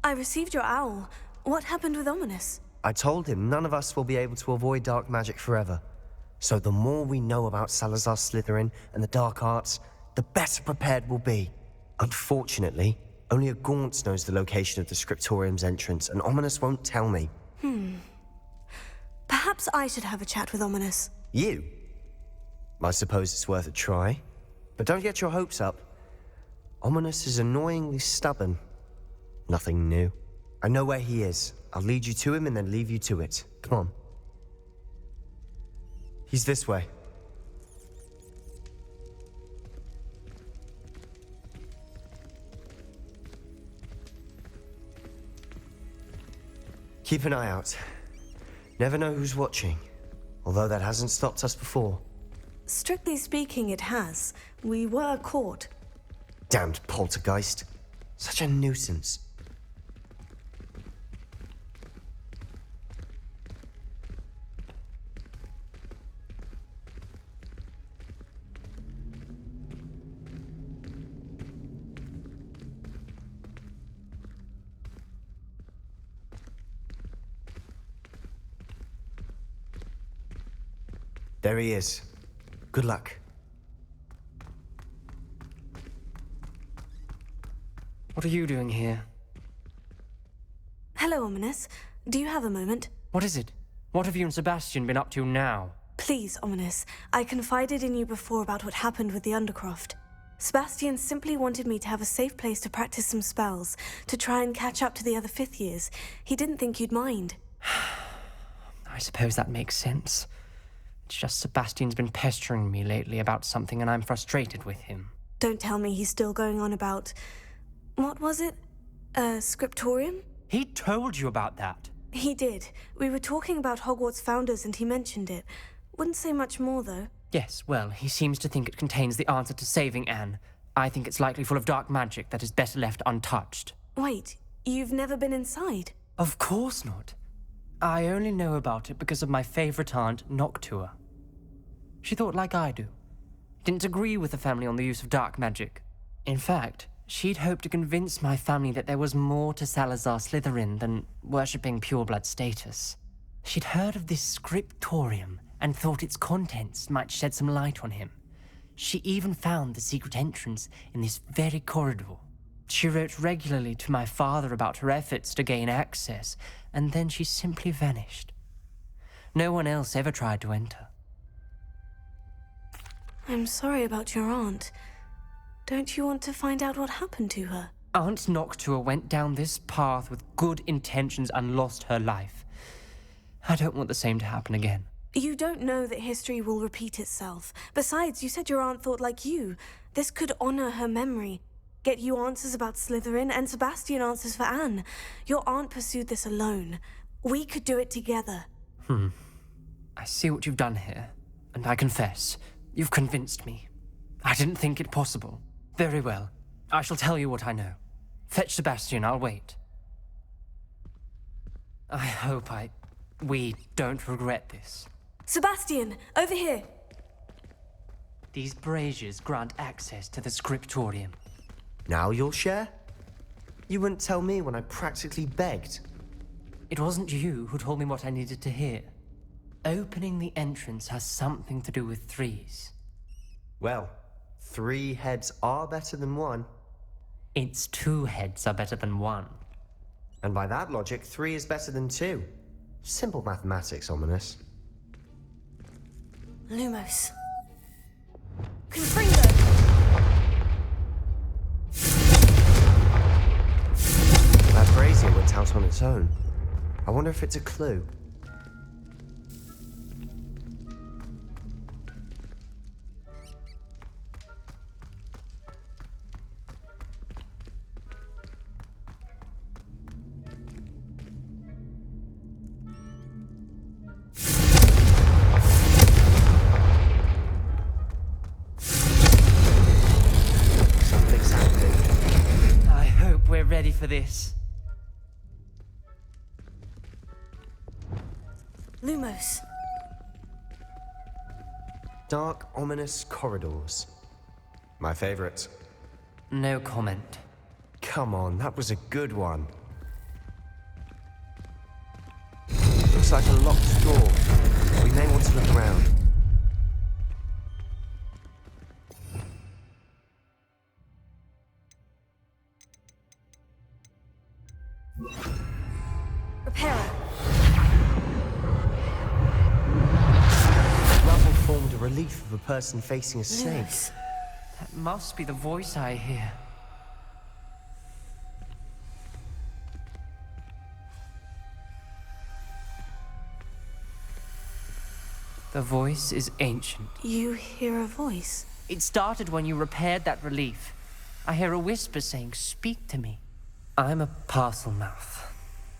I received your owl. What happened with Ominis? I told him none of us will be able to avoid dark magic forever. So the more we know about Salazar Slytherin and the dark arts, the better prepared we'll be. Unfortunately, only a Gaunt knows the location of the Scriptorium's entrance, and Ominis won't tell me. Perhaps I should have a chat with Ominis. You? I suppose it's worth a try. But don't get your hopes up. Ominis is annoyingly stubborn. Nothing new. I know where he is. I'll lead you to him and then leave you to it. Come on. He's this way. Keep an eye out. Never know who's watching. Although that hasn't stopped us before. Strictly speaking, it has. We were caught. Damned poltergeist. Such a nuisance. There he is. Good luck. What are you doing here? Hello, Ominis. Do you have a moment? What is it? What have you and Sebastian been up to now? Please, Ominis. I confided in you before about what happened with the Undercroft. Sebastian simply wanted me to have a safe place to practice some spells, to try and catch up to the other fifth years. He didn't think you'd mind. I suppose that makes sense. It's just Sebastian's been pestering me lately about something and I'm frustrated with him. Don't tell me he's still going on about... What was it? Scriptorium? He told you about that? He did. We were talking about Hogwarts founders and he mentioned it. Wouldn't say much more, though. Yes, well, he seems to think it contains the answer to saving Anne. I think it's likely full of dark magic that is better left untouched. Wait, you've never been inside? Of course not. I only know about it because of my favorite aunt, Noctua. She thought like I do. Didn't agree with the family on the use of dark magic. In fact, she'd hoped to convince my family that there was more to Salazar Slytherin than worshipping pureblood status. She'd heard of this Scriptorium and thought its contents might shed some light on him. She even found the secret entrance in this very corridor. She wrote regularly to my father about her efforts to gain access, and then she simply vanished. No one else ever tried to enter. I'm sorry about your aunt. Don't you want to find out what happened to her? Aunt Noctua went down this path with good intentions and lost her life. I don't want the same to happen again. You don't know that history will repeat itself. Besides, you said your aunt thought like you. This could honor her memory. Get you answers about Slytherin, and Sebastian answers for Anne. Your aunt pursued this alone. We could do it together. I see what you've done here, and I confess, you've convinced me. I didn't think it possible. Very well. I shall tell you what I know. Fetch Sebastian, I'll wait. I hope we don't regret this. Sebastian, over here! These braziers grant access to the Scriptorium. Now you'll share? You wouldn't tell me when I practically begged. It wasn't you who told me what I needed to hear. Opening the entrance has something to do with threes. Well, 3 heads are better than 1. It's 2 heads are better than 1. And by that logic, 3 is better than 2. Simple mathematics, Ominis. Lumos. Confringo! That brazier went out on its own. I wonder if it's a clue. Something's happening. I hope we're ready for this. Lumos. Dark, ominous corridors. My favorite. No comment. Come on, that was a good one. Looks like a locked door. We may want to look around. Repairer. Rubble formed a relief of a person facing a snake. Yes. That must be the voice I hear. The voice is ancient. You hear a voice? It started when you repaired that relief. I hear a whisper saying, "Speak to me." I'm a parcel mouth.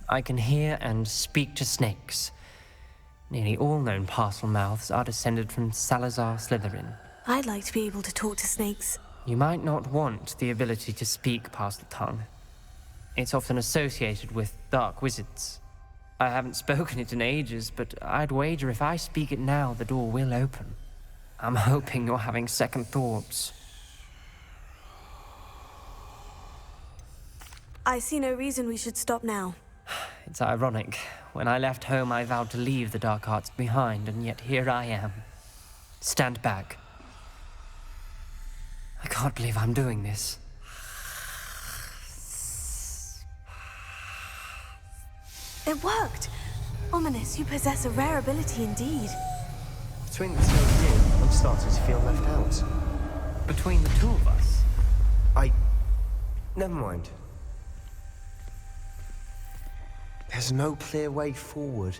I can hear and speak to snakes. Nearly all known parcel mouths are descended from Salazar Slytherin. I'd like to be able to talk to snakes. You might not want the ability to speak parcel tongue. It's often associated with dark wizards. I haven't spoken it in ages, but I'd wager if I speak it now, the door will open. I'm hoping you're having second thoughts. I see no reason we should stop now. It's ironic. When I left home, I vowed to leave the dark arts behind, and yet here I am. Stand back. I can't believe I'm doing this. It worked! Ominis, you possess a rare ability indeed. Between the two of you, I'm starting to feel left out. Between the two of us, Never mind. There's no clear way forward.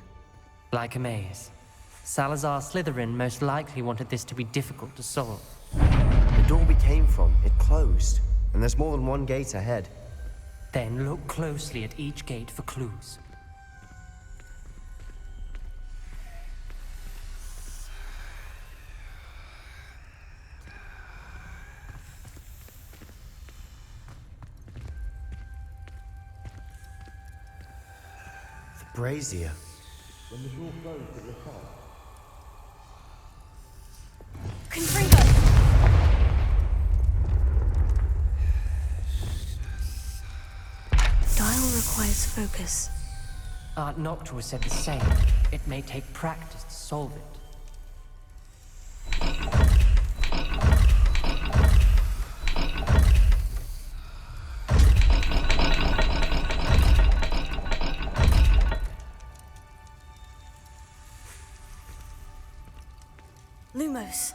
like a maze. Salazar Slytherin most likely wanted this to be difficult to solve. The door we came from, it closed. And there's more than one gate ahead. Then look closely at each gate for clues. The brazier. When the door closed at your top. Confringo! Dial requires focus. Aunt Noctua said the same. It may take practice to solve it. Lumos.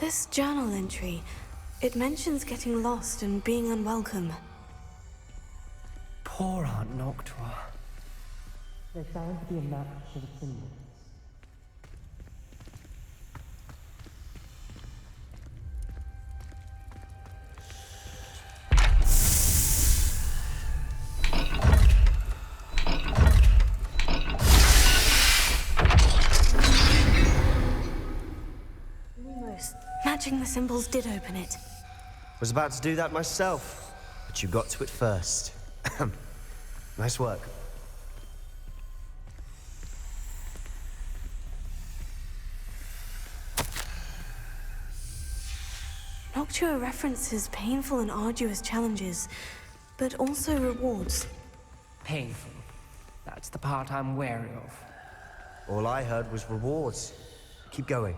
This journal entry, it mentions getting lost and being unwelcome. Poor Aunt Noctua. There sounds to be a match to the symbols. Lumos. Matching the symbols did open it. Was about to do that myself, but you got to it first. Nice work. Noctua references painful and arduous challenges, but also rewards. Painful. That's the part I'm wary of. All I heard was rewards. Keep going.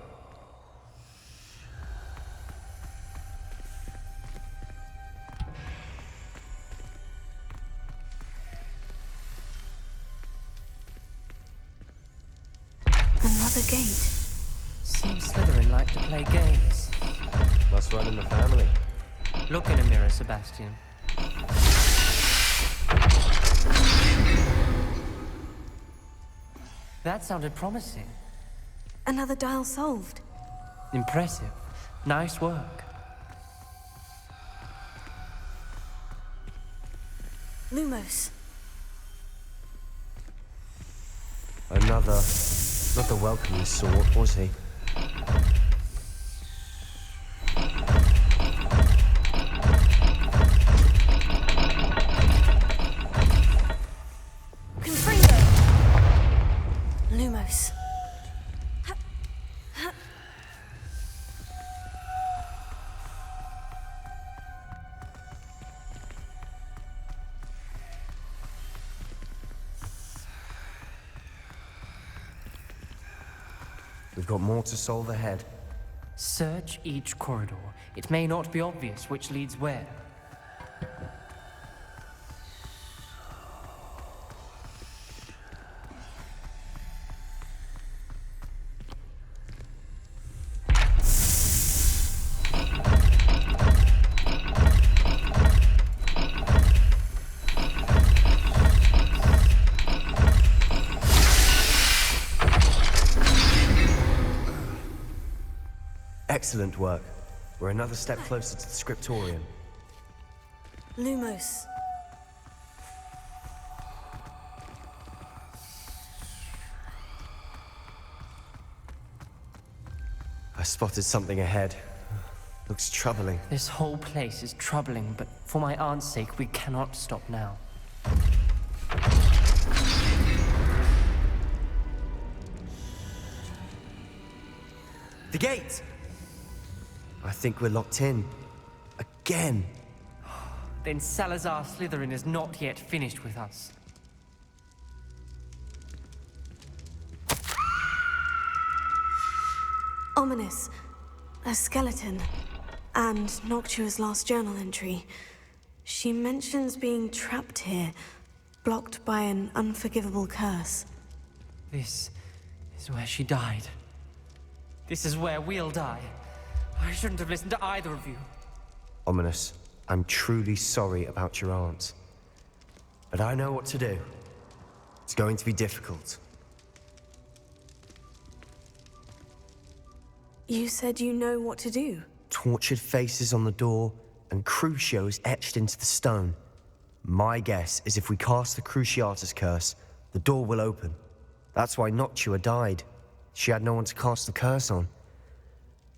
Another gate. Seems Slytherin like to play games. Must run in the family. Look in a mirror, Sebastian. That sounded promising. Another dial solved. Impressive. Nice work. Lumos. Another. Not the welcoming sort, was he? Confringo! Lumos. We've got more to solve ahead. Search each corridor. It may not be obvious which leads where. Excellent work. We're another step closer to the Scriptorium. Lumos. I spotted something ahead. Looks troubling. This whole place is troubling, but for my aunt's sake, we cannot stop now. The gate! I think we're locked in. Again. Then Salazar Slytherin is not yet finished with us. Ominis. A skeleton. And Noctua's last journal entry. She mentions being trapped here, blocked by an unforgivable curse. This is where she died. This is where we'll die. I shouldn't have listened to either of you. Ominis, I'm truly sorry about your aunt. But I know what to do. It's going to be difficult. You said you know what to do. Tortured faces on the door, and Crusio is etched into the stone. My guess is if we cast the cruciatus curse, the door will open. That's why Noctua died. She had no one to cast the curse on.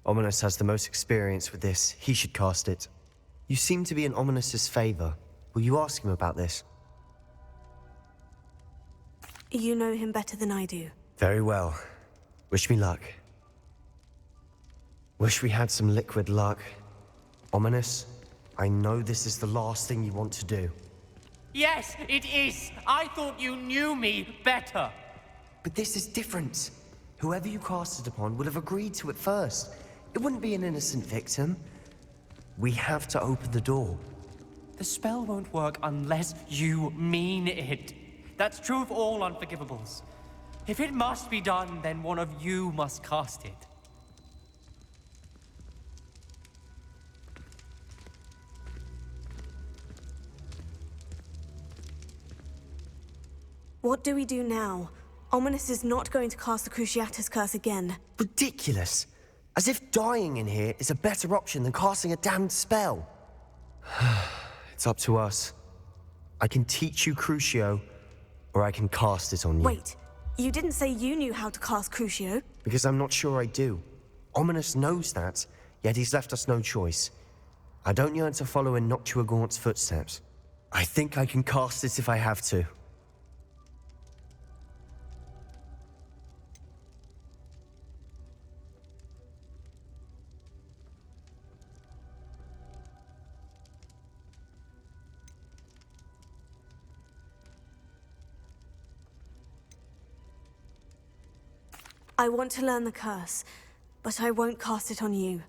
Ominis has the most experience with this. He should cast it. You seem to be in Ominis's favor. Will you ask him about this? You know him better than I do. Very well. Wish me luck. Wish we had some liquid luck. Ominis, I know this is the last thing you want to do. Yes, it is! I thought you knew me better! But this is different. Whoever you cast it upon would have agreed to it first. It wouldn't be an innocent victim. We have to open the door. The spell won't work unless you mean it. That's true of all unforgivables. If it must be done, then one of you must cast it. What do we do now? Ominis is not going to cast the Cruciatus curse again. Ridiculous. As if dying in here is a better option than casting a damned spell. It's up to us. I can teach you Crusio, or I can cast it on you. Wait, you didn't say you knew how to cast Crusio? Because I'm not sure I do. Ominis knows that, yet he's left us no choice. I don't yearn to follow in Noctua Gaunt's footsteps. I think I can cast it if I have to. I want to learn the curse, but I won't cast it on you.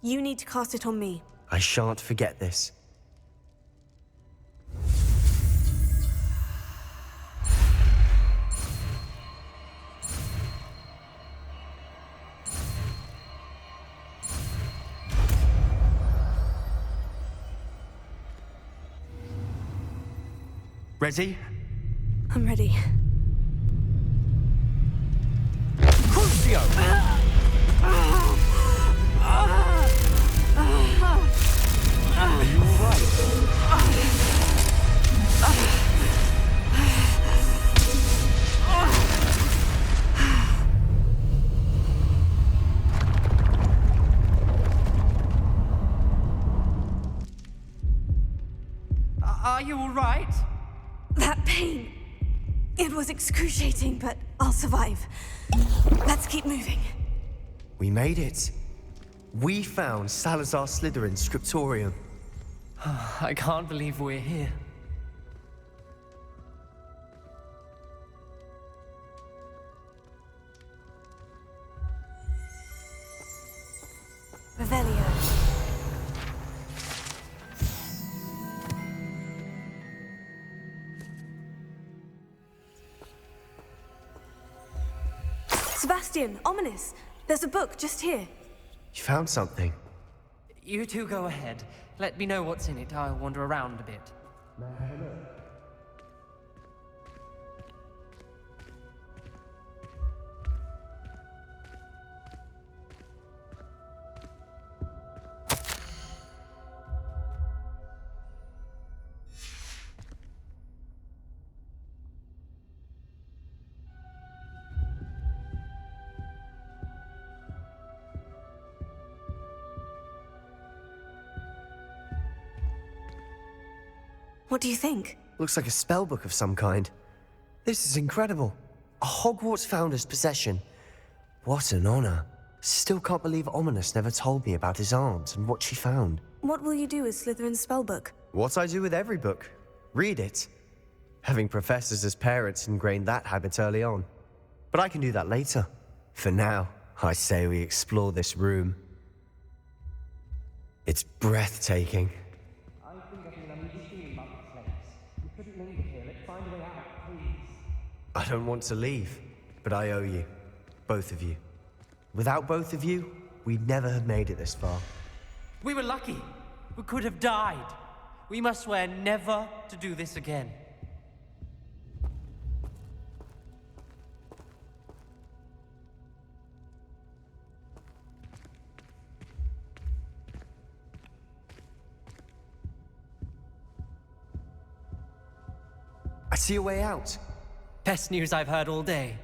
You need to cast it on me. I shan't forget this. Ready? I'm ready. Crusio! Are you alright? Are you all right? That pain. It was excruciating, but I'll survive. Let's keep moving. We made it. We found Salazar Slytherin's Scriptorium. I can't believe we're here. Revelio. Sebastian, Ominis, there's a book just here. You found something. You two go ahead. Let me know what's in it. I'll wander around a bit. What do you think? Looks like a spellbook of some kind. This is incredible. A Hogwarts founder's possession. What an honor. Still can't believe Ominis never told me about his aunt and what she found. What will you do with Slytherin's spellbook? What I do with every book. Read it. Having professors as parents ingrained that habit early on. But I can do that later. For now, I say we explore this room. It's breathtaking. I don't want to leave, but I owe you. Both of you. Without both of you, we'd never have made it this far. We were lucky. We could have died. We must swear never to do this again. I see a way out. Best news I've heard all day.